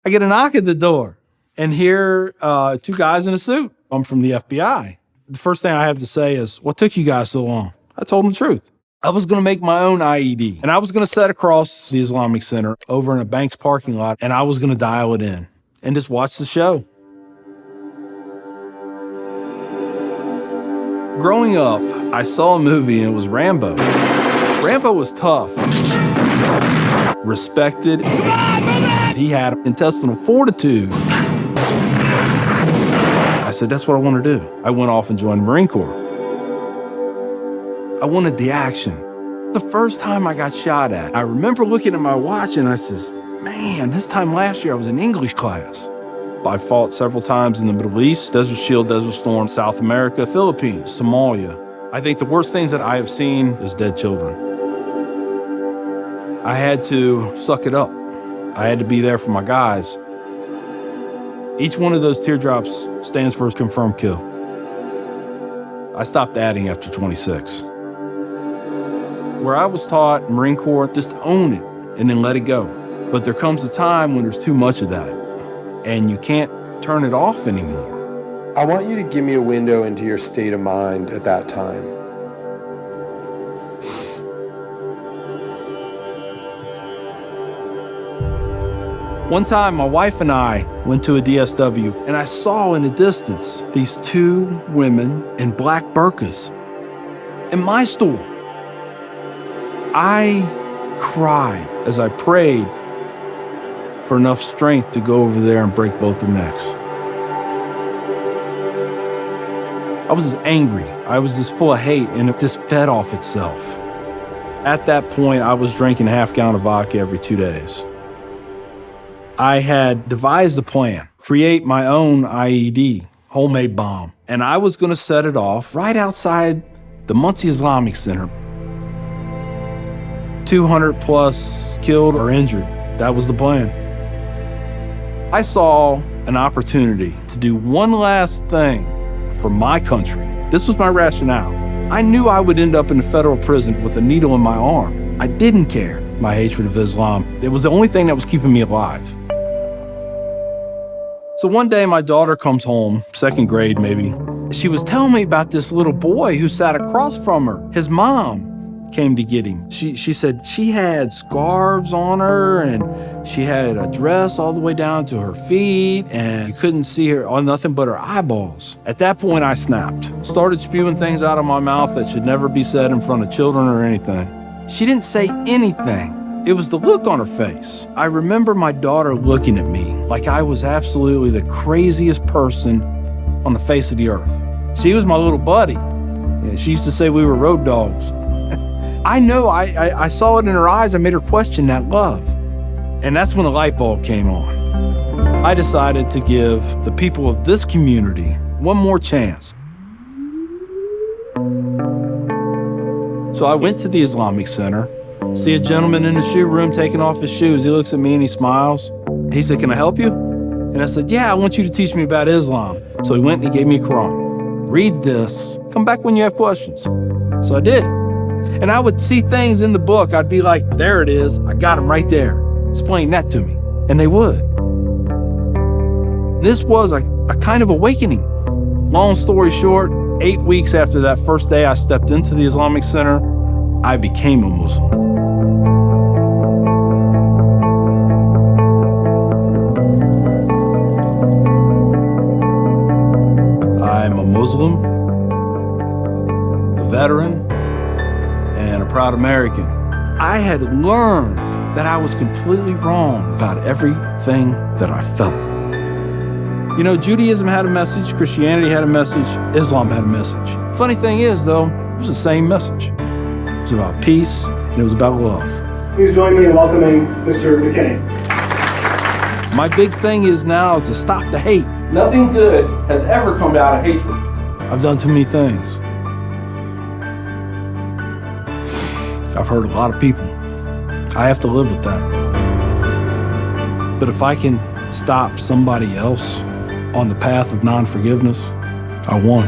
I get a knock at the door and hear two guys in a suit. I'm from the FBI. The first thing I have to say is, what took you guys so long? I told them the truth. I was going to make my own IED, and I was going to set across the Islamic Center over in a bank's parking lot, and I was going to dial it in and just watch the show. Growing up, I saw a movie, and it was Rambo. Rambo was tough, respected. He had intestinal fortitude. I said, that's what I want to do. I went off and joined the Marine Corps. I wanted the action. The first time I got shot at, I remember looking at my watch and I says, man, this time last year I was in English class. I fought several times in the Middle East, Desert Shield, Desert Storm, South America, Philippines, Somalia. I think the worst things that I have seen is dead children. I had to suck it up. I had to be there for my guys. Each one of those teardrops stands for a confirmed kill. I stopped adding after 26. Where I was taught, Marine Corps, just own it and then let it go. But there comes a time when there's too much of that and you can't turn it off anymore. I want you to give me a window into your state of mind at that time. One time, my wife and I went to a DSW, and I saw in the distance these two women in black burqas in my store. I cried as I prayed for enough strength to go over there and break both their necks. I was just angry. I was just full of hate, and it just fed off itself. At that point, I was drinking a half-gallon of vodka every 2 days. I had devised a plan, create my own IED, homemade bomb, and I was going to set it off right outside the Muncie Islamic Center. 200 plus killed or injured. That was the plan. I saw an opportunity to do one last thing for my country. This was my rationale. I knew I would end up in a federal prison with a needle in my arm. I didn't care. My hatred of Islam, it was the only thing that was keeping me alive. So one day my daughter comes home, second grade maybe. She was telling me about this little boy who sat across from her. His mom came to get him. She said she had scarves on her and she had a dress all the way down to her feet and you couldn't see her on nothing but her eyeballs. At that point I snapped, started spewing things out of my mouth that should never be said in front of children or anything. She didn't say anything. It was the look on her face. I remember my daughter looking at me like I was absolutely the craziest person on the face of the earth. She was my little buddy. She used to say we were road dogs. I know I saw it in her eyes. I made her question that love. And that's when the light bulb came on. I decided to give the people of this community one more chance. So I went to the Islamic Center, see a gentleman in the shoe room taking off his shoes. He looks at me and he smiles. He said, "Can I help you?" And I said, "Yeah, I want you to teach me about Islam." So he went and he gave me a Quran. "Read this. Come back when you have questions." So I did. And I would see things in the book. I'd be like, there it is. I got them right there. Explain that to me. And they would. This was a kind of awakening. Long story short, 8 weeks after that first day I stepped into the Islamic Center, I became a Muslim. I'm a Muslim, a veteran, and a proud American. I had learned that I was completely wrong about everything that I felt. You know, Judaism had a message, Christianity had a message, Islam had a message. Funny thing is, though, it was the same message. It was about peace, and it was about love. Please join me in welcoming Mr. McKinney. My big thing is now to stop the hate. Nothing good has ever come out of hatred. I've done too many things. I've hurt a lot of people. I have to live with that. But if I can stop somebody else on the path of non-forgiveness, I won.